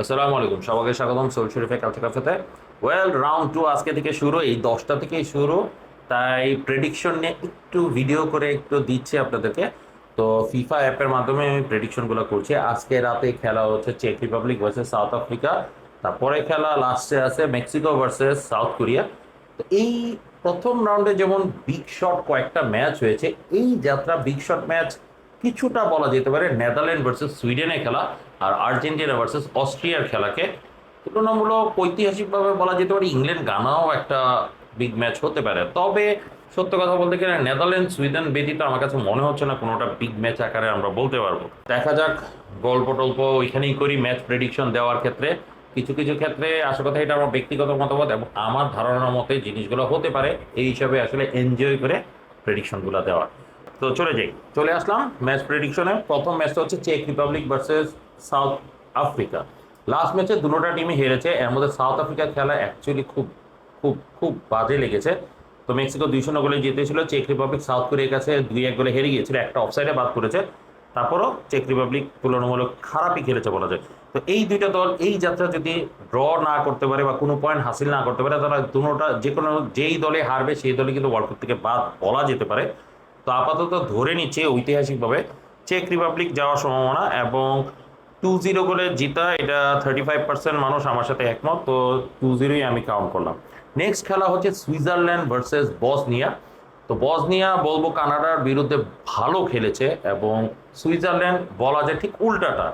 আসসালামু আলাইকুম, সবাইকে স্বাগতম সোল শরীফে কালচার ক্যাফেতে। রাউন্ড টু আজকে থেকে শুরু, এই 10টা থেকেই শুরু। তাই প্রেডিকশন নিয়ে একটু ভিডিও করে একটু দিচ্ছি আপনাদেরকে। তো ফিফা অ্যাপের মাধ্যমে আমি প্রেডিকশনগুলো করছি। আজকে রাতে খেলা হচ্ছে চেক রিপাবলিক ভার্সেস সাউথ আফ্রিকা। তারপরে খেলা লাস্টে আছে মেক্সিকো ভার্সেস সাউথ কোরিয়া। তো এই প্রথম রাউন্ডে যেমন বিগ শট কয়েকটা ম্যাচ হয়েছে, এই যাত্রা বিগ শট ম্যাচ কিছুটা বলা যেতে পারে নেদারল্যান্ড ভার্সেস সুইডেনের খেলা আর আর্জেন্টিনা ভার্সেস অস্ট্রিয়ার খেলাকে তুলনামূলক ঐতিহাসিকভাবে বলা যেতে পারে ইংল্যান্ড গানাও একটা বিগ ম্যাচ হতে পারে। তবে সত্য কথা বলতে গেলে নেদারল্যান্ড সুইডেন ব্যতীত আমার কাছে মনে হচ্ছে না কোনোটা বিগ ম্যাচ আকারে আমরা বলতে পারবো। দেখা যাক, গল্প টল্প ওইখানেই করি ম্যাচ প্রেডিকশন দেওয়ার ক্ষেত্রে। কিছু কিছু ক্ষেত্রে আসল কথা এটা আমার ব্যক্তিগত মতামত এবং আমার ধারণার মতে জিনিসগুলো হতে পারে, এই হিসাবে আসলে এনজয় করে প্রেডিকশনগুলো দেওয়া। তো চলে আসলাম ম্যাচ প্রেডিকশনে। প্রথম ম্যাচটা হচ্ছে চেক Republic versus South Africa. Last ম্যাচে দুটোটা টিমই হেরেছে, এর মধ্যে সাউথ আফ্রিকার খেলা অ্যাকচুয়ালি খুব খুব খুব বাজে লেগেছে। তো মেক্সিকো 2-0 গোলে জিতেছিল, চেক রিপাবলিক সাউথ কোরিয়ার কাছে 2-1 গোলে হেরে গিয়েছিল, একটা অফসাইডে বাদ করেছে। তারপরও চেক রিপাবলিক তুলনামূলক খারাপই খেলেছে বলা যায়। তো এই দুইটা দল এই যাত্রা যদি ড্র না করতে পারে বা কোনো পয়েন্ট হাসিল না করতে পারে, তারা দুটোটা যে কোনো যেই দলে হারবে সেই দলে কিন্তু ওয়ার্ল্ড কাপ থেকে বাদ বলা যেতে পারে। তো আপাতত ধরে নিচ্ছে ঐতিহাসিকভাবে চেক রিপাবলিক যাওয়ার সম্ভাবনা, এবং 2-0 গোলে জিতা, এটা 35% মানুষ আমার সাথে একমত। তো 2-0ই আমি কাউন্ট করলাম। নেক্সট খেলা হচ্ছে সুইজারল্যান্ড ভার্সেস বসনিয়া। তো বসনিয়া বলবো কানাডার বিরুদ্ধে ভালো খেলেছে, এবং সুইজারল্যান্ড বলা যায় ঠিক উল্টাটা,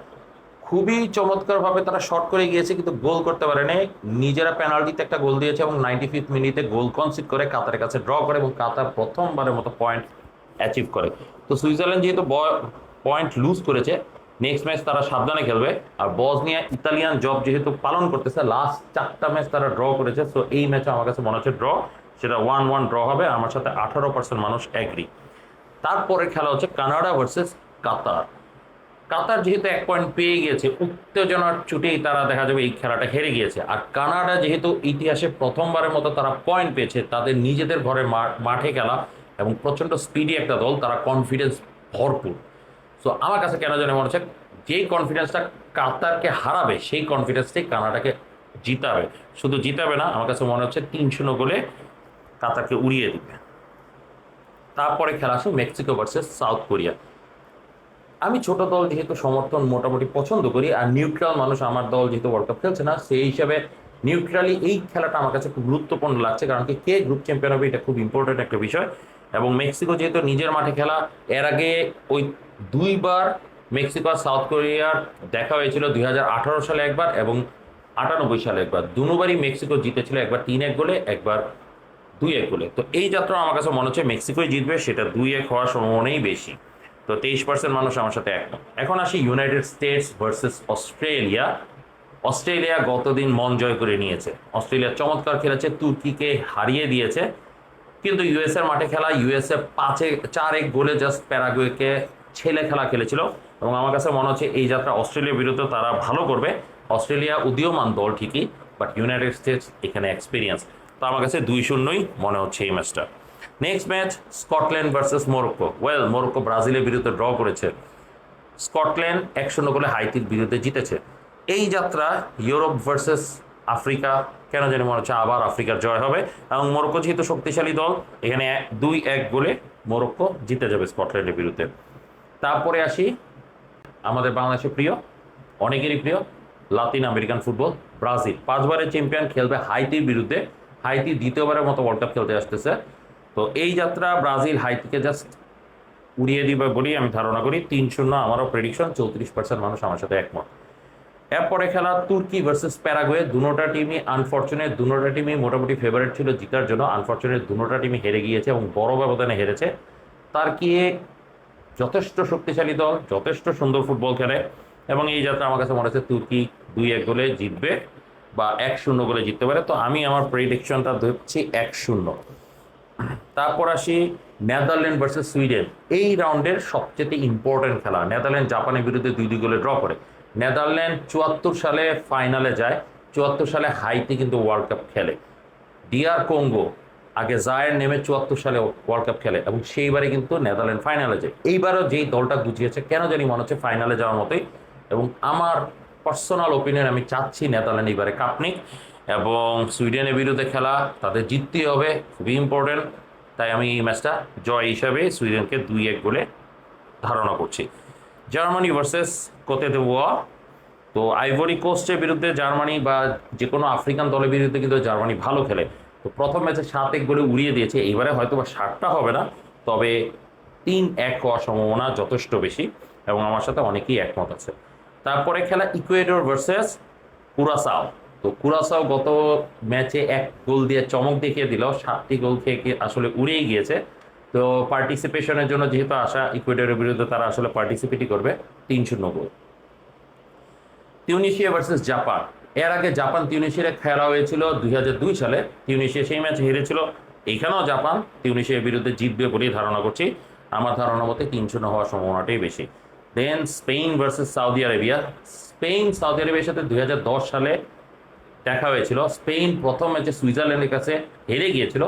খুবই চমৎকারভাবে তারা শট করে গিয়েছে কিন্তু গোল করতে পারেনি। নিজেরা পেনাল্টিতে একটা গোল দিয়েছে এবং 95 মিনিটে গোল কনসিড করে কাতারের কাছে ড্র করে, এবং কাতার প্রথমবারের মতো পয়েন্ট অ্যাচিভ করে। তো সুইজারল্যান্ড যেহেতু পয়েন্ট লুজ করেছে, নেক্সট ম্যাচ তারা সাবধানে খেলবে। আর বসনিয়া ইতালিয়ান জব যেহেতু পালন করতেছে, লাস্ট 4টা ম্যাচ তারা ড্র করেছে, সো এই ম্যাচে আমার কাছে মনে হচ্ছে ড্র, সেটা 1-1 ড্র হবে। আমার সাথে 18% মানুষ অ্যাগ্রি। তারপরে খেলা হচ্ছে কানাডা ভার্সেস কাতার। কাতার যেহেতু 1 পয়েন্ট পেয়ে গিয়েছে, উত্তেজনার চুটেই তারা দেখা যাবে এই খেলাটা হেরে গিয়েছে। আর কানাডা যেহেতু ইতিহাসে প্রথমবারের মতো তারা পয়েন্ট পেয়েছে, তাদের নিজেদের ঘরে মাঠে খেলা এবং প্রচণ্ড স্পিডি একটা দল, তারা কনফিডেন্স ভরপুর। সো আমার কাছে কেন জানে মনে হচ্ছে যেই কনফিডেন্সটা কাতারকে হারাবে, সেই কনফিডেন্সটাই কানাডাকে জিতাবে। শুধু জিতাবে না, আমার কাছে মনে হচ্ছে 3-0 গোলে কাতারকে উড়িয়ে দিবে। তারপরে খেলা আসে মেক্সিকো ভার্সেস সাউথ কোরিয়া। আমি ছোট দল যেহেতু সমর্থন মোটামুটি পছন্দ করি, আর নিউট্রাল মানুষ আমার দল যেহেতু ওয়ার্ল্ড কাপ খেলছে না, সেই হিসাবে নিউট্রালি এই খেলাটা আমার কাছে খুব গুরুত্বপূর্ণ লাগছে, কারণ কি কে গ্রুপ চ্যাম্পিয়ন হবে এটা খুব ইম্পর্টেন্ট একটা বিষয়। এবং মেক্সিকো যেহেতু নিজের মাঠে খেলা, এর আগে ওই দুইবার মেক্সিকো আর সাউথ কোরিয়ার দেখা হয়েছিল, 2018 সালে একবার এবং 98 সালে একবার। দুবারই মেক্সিকো জিতেছিল, একবার 3-1 গোলে, একবার 2-1 গোলে। তো এই যাত্রা আমার কাছে মনে হচ্ছে মেক্সিকোই জিতবে, সেটা 2-1 হওয়ার সম্ভাবনাই বেশি। তো 23% মানুষ আমার সাথে একমত। এখন আসি United states versus Australia. Australia গতদিন মন জয় করে নিয়েছে, অস্ট্রেলিয়া চমৎকার খেলেছে, তুর্কিকে হারিয়ে দিয়েছে। কিন্তু ইউএস এর মাঠে খেলা, ইউএসএ 4-1 গোলে জাস্ট প্যারাগুয়েকে ছেলে খেলা খেলেছিল, এবং আমার কাছে মনে হচ্ছে এই যাত্রা অস্ট্রেলিয়ার বিরুদ্ধে তারা ভালো করবে। অস্ট্রেলিয়া উদীয়মান দল ঠিকই, বাট ইউনাইটেড স্টেটস এখানে এক্সপিরিয়েন্স। তো আমার কাছে 2-0ই মনে হচ্ছে এই ম্যাচটা। Next match Scotland versus Morocco. Morocco ব্রাজিলের বিরুদ্ধে ড্র করেছে, স্কটল্যান্ড 1-0 গোলে হাইতির বিরুদ্ধে জিতেছে। এই যাত্রা ইউরোপ ভার্সেস আফ্রিকা, কেন জানি মনে হচ্ছে আবার আফ্রিকার জয় হবে, এবং মোরক্কো যেহেতু শক্তিশালী দল, এখানে 2-1 গোলে মোরক্কো জিতে যাবে স্কটল্যান্ডের বিরুদ্ধে। তারপরে আসি আমাদের বাংলাদেশের প্রিয়, অনেকেরই প্রিয় লাতিন আমেরিকান ফুটবল, ব্রাজিল 5বারের চ্যাম্পিয়ন খেলবে হাইতির বিরুদ্ধে। হাইতি দ্বিতীয়বারের মতো ওয়ার্ল্ড কাপ খেলতে আসতেছে। তো এই যাত্রা ব্রাজিল হাইতিকে জাস্ট উড়িয়ে দিবে বলেই আমি ধারণা করি। 3-0 আমারও প্রেডিকশন, 34% মানুষ আমার সাথে একমত। এরপরে খেলা তুর্কি ভার্সেস প্যারাগুয়ে। দুটোটা টিমই আনফর্চুনেট, দুটোটা টিমই মোটামুটি ফেভারিট ছিল জিতার জন্য, আনফর্চুনেট দুটোটা টিমই হেরে গিয়েছে এবং বড় ব্যবধানে হেরেছে। তার কি যথেষ্ট শক্তিশালী দল, যথেষ্ট সুন্দর ফুটবল খেলে, এবং এই যাত্রা আমার কাছে মনে হচ্ছে তুর্কি 2-1 গোলে জিতবে বা 1-0 গোলে জিততে পারে। তো আমি আমার প্রেডিকশনটা ধরছি 1-0। তারপর আসি নেদারল্যান্ড ভার্সেস সুইডেন। এই রাউন্ডের সবচেয়ে ইম্পর্টেন্ট খেলা। নেদারল্যান্ড জাপানের বিরুদ্ধে 2-2 গোলে ড্র করে। নেদারল্যান্ড 74 সালে ফাইনালে যায়, 74 সালে হাইতে কিন্তু ওয়ার্ল্ড কাপ খেলে। ডিআর কঙ্গো আগে জায়ের নেমে 74 সালে ওয়ার্ল্ড কাপ খেলে, এবং সেইবারে কিন্তু নেদারল্যান্ড ফাইনালে যায়। এইবারও যেই দলটা গুছিয়েছে, কেন জানি মনে হচ্ছে ফাইনালে যাওয়ার মতোই। এবং আমার পার্সোনাল ওপিনিয়ন আমি চাচ্ছি নেদারল্যান্ড এবারে কাপ নিক, এবং সুইডেনের বিরুদ্ধে খেলা তাদের জিততেই হবে, খুবই ইম্পর্টেন্ট। তাই আমি এই ম্যাচটা জয় হিসাবে সুইডেনকে 2-1 গোলে ধারণা করছি। জার্মানি ভার্সেস কোতে দেওয়া, তো আইভরি কোস্টের বিরুদ্ধে জার্মানি বা যে কোনো আফ্রিকান দলের বিরুদ্ধে কিন্তু জার্মানি ভালো খেলে। তো প্রথম ম্যাচে 7-1 গোলে উড়িয়ে দিয়েছে, এবারে হয়তো বা 7টা হবে না, তবে 3-1 হওয়ার সম্ভাবনা যথেষ্ট বেশি, এবং আমার সাথে অনেকেই একমত আছে। তারপরে খেলা ইকুয়েডর ভার্সেস কুরাসাও। তো কুরাসাও গত ম্যাচে 1 গোল দিয়ে চমক দেখিয়ে দিল, 7টি গোল খেয়ে আসলে উড়েই গিয়েছে। তো পার্টিসিপেশনের জন্য যেহেতু আসা, ইকুয়েডরের বিরুদ্ধে তারা আসলে পার্টিসিপেটই করবে। 3-0 গোল। Tunisia versus Japan. এর আগে জাপান তিউনিশিয়ার খেলা হয়েছিল 2002 সালে, তিউনিশিয়া সেই ম্যাচে হেরেছিল। এখানেও জাপান তিউনিশিয়ার বিরুদ্ধে জিতবে বলেই ধারণা করছি। আমার ধারণা মতে 3-0 হওয়ার সম্ভাবনাটাই বেশি। Then Spain versus Saudi Arabia. Spain Saudi আরেবিয়ার সাথে 2010 সালে দেখা হয়েছিল। স্পেন প্রথম ম্যাচে সুইজারল্যান্ডের কাছে হেরে গিয়েছিল।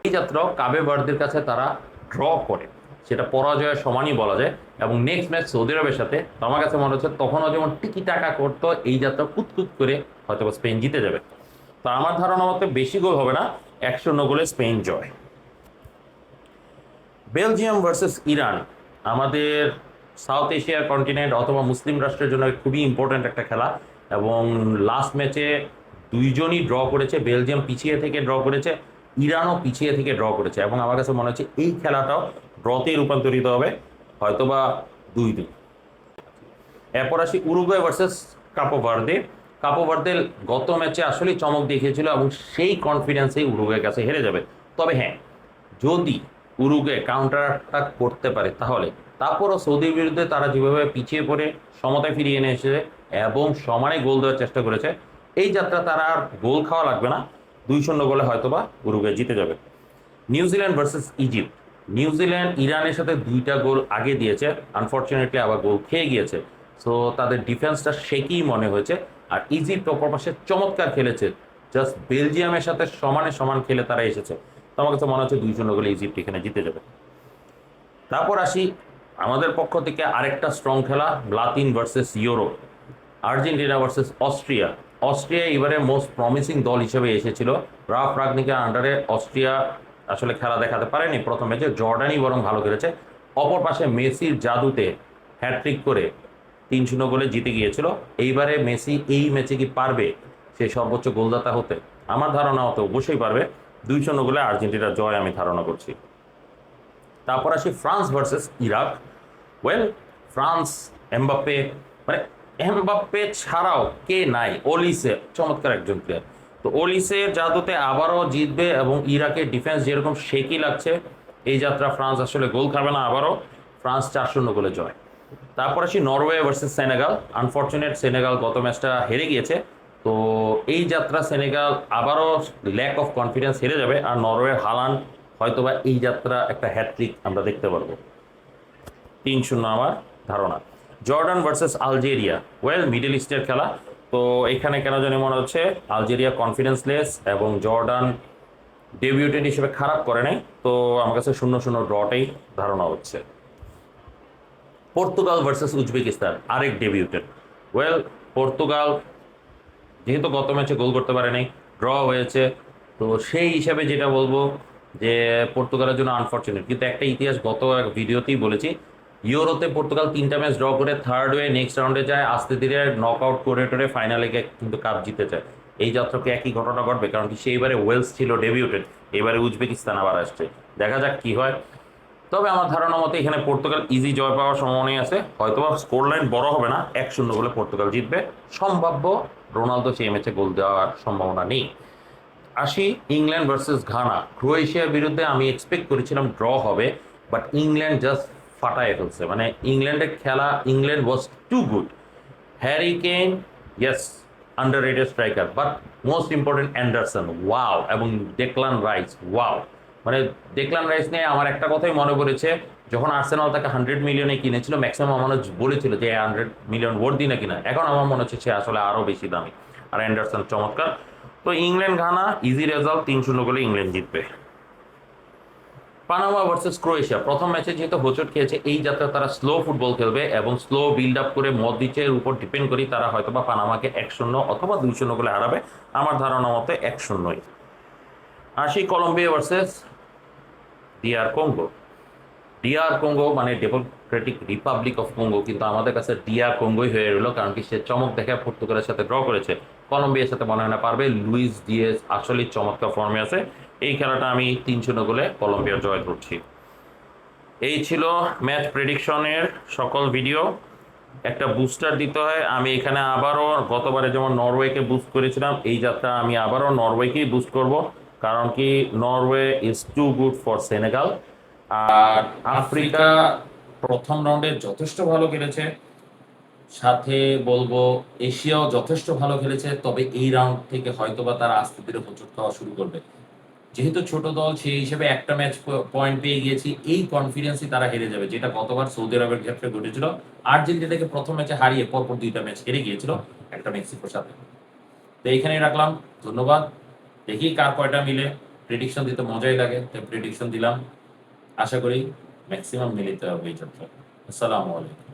এই যাত্রাও কাবে ভার্দের কাছে তারা ড্র করে, সেটা পরাজয়ের সমানই বলা যায়। এবং নেক্সট ম্যাচ সৌদি আরবের সাথে আমার কাছে মনে হচ্ছে তখনও যেমন টিকি টাকা করতো, এই যাত্রা কুতকুত করে হয়তো স্পেন জিতে যাবে। তো আমার ধারণা মতে বেশি গোল হবে না, 1-0 গোলে স্পেন জয়। Belgium versus Iran. আমাদের সাউথ এশিয়ার কন্টিনেন্ট অথবা মুসলিম রাষ্ট্রের জন্য খুবই ইম্পর্ট্যান্ট একটা খেলা, এবং লাস্ট ম্যাচে দুইজনই ড্র করেছে। বেলজিয়াম পিছিয়ে থেকে ড্র করেছে, ইরানও পিছিয়ে থেকে ড্র করেছে, এবং আমার কাছে মনে হচ্ছে এই খেলাটাও ড্রতে রূপান্তরিত হবে, হয়তোবা 2-2। এরপর আসি উরুগুয়ে ভার্সেস কাপো ভার্দে। কাপো ভার্দে গত ম্যাচে আসলেই চমক দেখিয়েছিল, এবং সেই কনফিডেন্সেই উরুগুয়ের কাছে হেরে যাবে। তবে হ্যাঁ, যদি উরুগুয়ে কাউন্টার অ্যাটাক করতে পারে তাহলে, তারপরও সৌদির বিরুদ্ধে তারা যেভাবে পিছিয়ে পড়ে সমতায় ফিরিয়ে এনে এসেছে এবং সমানে গোল দেওয়ার চেষ্টা করেছে, এই যাত্রা তারা আর গোল খাওয়া লাগবে না, 2-0 গোলে হয়তোবা উরুগুয়ে জিতে যাবে। New Zealand versus Egypt. নিউজিল্যান্ড ইরানের সাথে 2টা গোল আগে দিয়েছে, আনফর্চুনেটলি আবার গোল খেয়ে গিয়েছে। সো তাদের ডিফেন্সটা শেকেই মনে হয়েছে। আর ইজিপ্ট অপর পাশে চমৎকার খেলেছে, জাস্ট বেলজিয়ামের সাথে সমানে সমান খেলে তারা এসেছে। তো আমার কাছে মনে হচ্ছে 2-0 গোলে ইজিপ্ট এখানে জিতে যাবে। তারপর আসি আমাদের পক্ষ থেকে আরেকটা স্ট্রং খেলা, Latin versus Europe. Argentina versus Austria. Austria এবারে মোস্ট প্রমিসিং দল হিসেবে এসেছিল। রাফ রাগনিকের আন্ডারে অস্ট্রিয়া আসলে খেলা দেখাতে পারেনি প্রথম ম্যাচে, জর্ডানই বরং ভালো খেলেছে। অপর পাশে মেসির জাদুতে হ্যাট্রিক করে 3-0 গোলে জিতে গিয়েছিল। এইবারে মেসি এই ম্যাচে কি পারবে সে সর্বোচ্চ গোলদাতা হতে? আমার ধারণা হতে অবশ্যই পারবে। 2-0 গোলে আর্জেন্টিনার জয় আমি ধারণা করছি। তারপর আসি France versus Iraq. Well, France Mbappe, মানে এমবাপ্পে ছাড়াও কে নাই, ওলিসে চমৎকার একজন প্লেয়ার। তো ওলিসের জাদুতে আবারও জিতবে, এবং ইরাকের ডিফেন্স যেরকম শেকি লাগছে, এই যাত্রা ফ্রান্স আসলে গোল খাবে না আবারও। ফ্রান্স 4-0 গোলে জয়। তারপর আসি Norway versus Senegal. Unfortunate Senegal গত ম্যাচটা হেরে গিয়েছে। তো এই যাত্রা সেনেগাল আবারও ল্যাক অফ কনফিডেন্স হেরে যাবে, আর নরওয়ের হালান্ড হয়তোবা এই যাত্রা একটা হ্যাট্রিক আমরা দেখতে পারবো। 3-0 আমার ধারণা। Jordan versus Algeria. Well, middle ইস্টের খেলা। তো এখানে কেন জানি মনে হচ্ছে আলজেরিয়া কনফিডেন্সলেস, এবং জর্ডান ডেবিউটেন্ট হিসেবে খারাপ করে নাই। তো আমার কাছে 0-0 ড্রটাই ধারণা হচ্ছে। পর্তুগাল ভার্সেস উজবেকিস্তান, আরেক ডেবিউটেন্ট। ওয়েল, পর্তুগাল যেহেতু গত ম্যাচে গোল করতে পারে নাই, ড্র হয়েছে, তো সেই হিসাবে যেটা বলবো যে পর্তুগালের জন্য আনফর্চুনেট। কিন্তু একটা ইতিহাস গত এক ভিডিওতেই বলেছি, ইউরোতে পর্তুগাল 3টা ম্যাচ ড্র করে থার্ড হয়ে নেক্সট রাউন্ডে যায়, আস্তে ধীরে নক আউট করে টোরে ফাইনালে কিন্তু কাপ জিতে যায়। এই যাত্রাকে একই ঘটনা ঘটবে, কারণ কি সেইবারে ওয়েলস ছিল ডেবিউটেড, এবারে উজবেকিস্তান আবার আসছে, দেখা যাক কি হয়। তবে আমার ধারণা মতে এখানে পর্তুগাল ইজি জয় পাওয়ার সম্ভাবনাই আছে, হয়তো স্কোর লাইন বড় হবে না, 1-0 বলে পর্তুগাল জিতবে। সম্ভাব্য রোনালদো সেই ম্যাচে গোল দেওয়ার সম্ভাবনা নেই। আসি ইংল্যান্ড ভার্সেস ঘানা। ক্রোয়েশিয়ার বিরুদ্ধে আমি এক্সপেক্ট করেছিলাম ড্র হবে, বাট ইংল্যান্ড জাস্ট ফাটায় ফেলছে। মানে ইংল্যান্ডের খেলা, England was too good. Harry Kane, yes, underrated striker, but most important Anderson, wow, এবং ডেকলান রাইস, ওয়াও। মানে ডেকলান রাইস নিয়ে আমার একটা কথাই মনে পড়েছে, যখন আর্সেনাল তাকে 100 মিলিয়নে কিনেছিল, ম্যাক্সিমাম মানুষ বলেছিল যে 100 মিলিয়ন ওয়ার্থ না কিনা। এখন আমার মনে হচ্ছে সে আসলে আরও বেশি দামি। আর অ্যান্ডারসন চমৎকার। তো ইংল্যান্ড ঘানা ইজি রেজাল্ট, 3-0 গোলে ইংল্যান্ড জিতবে। পানামা ভার্সেস ক্রোয়েশিয়া প্রথম ম্যাচে যেহেতু হোঁচট খেয়েছে, এই যাত্রা তারা স্লো ফুটবল খেলবে এবং স্লো বিল্ড আপ করে মদ্রিচের উপর ডিপেন্ড করি তারা হয়তোবা পানামাকে 1-0 অথবা 2-0 গোলে হারাবে। আমার ধারণা মতে 1-0। আসি Colombia versus DR Congo. DR Congo মানে ডেমোক্রেটিক রিপাবলিক অফ কঙ্গো, কিন্তু আমাদের কাছে ডিআর কঙ্গোই হয়ে রইল, কারণ কি সে চমক দেখে পর্তুগালের সাথে ড্র করেছে। কলম্বিয়ার সাথে মনে হয় না পারবে। লুইস ডিয়েজ আসলেই চমৎকার ফর্মে আছে। এই খেলাটা আমি 3-0 গোলে কলম্বিয়ার জয় ধরছি। এই ছিল ম্যাচ প্রেডিকশনের সকল ভিডিও। একটা বুস্টার দিতে হয়। আমি এখানে আবারও গতবারে যেমন নরওয়েকে বুস্ট করেছিলাম, এই যাত্রা আমি আবারও নরওয়েকেই বুস্ট করব, কারণ কি Norway is too good for Senegal. আর আফ্রিকা প্রথম রাউন্ডে যথেষ্ট ভালো খেলেছে, সাথে বলবো এশিয়াও যথেষ্ট ভালো খেলেছে, তবে এই রাউন্ড থেকে হয়তোবা তারা আস্তে ধীরে হোঁচট খাওয়া শুরু করবে। যেহেতু ছোট দল সেই হিসেবে একটা ম্যাচ পয়েন্ট পেয়ে গিয়েছি, এই কনফিডেন্সই তারা হেরে যাবে, যেটা গতবার সৌদি আরবের ক্ষেত্রে ঘটেছিল। আর্জেন্টিনাকে প্রথম ম্যাচে হারিয়ে পরপর 2টা ম্যাচ হেরে গিয়েছিল, একটা মেক্সিকোর সাথে। তো এইখানেই রাখলাম, ধন্যবাদ। দেখি কার কয়টা মিলে। প্রেডিকশন দিতে মজাই লাগে, তাই প্রেডিকশন দিলাম। আশা করি ম্যাক্সিমাম মিলিতে হবে এই যাত্রা। আসসালামু আলাইকুম।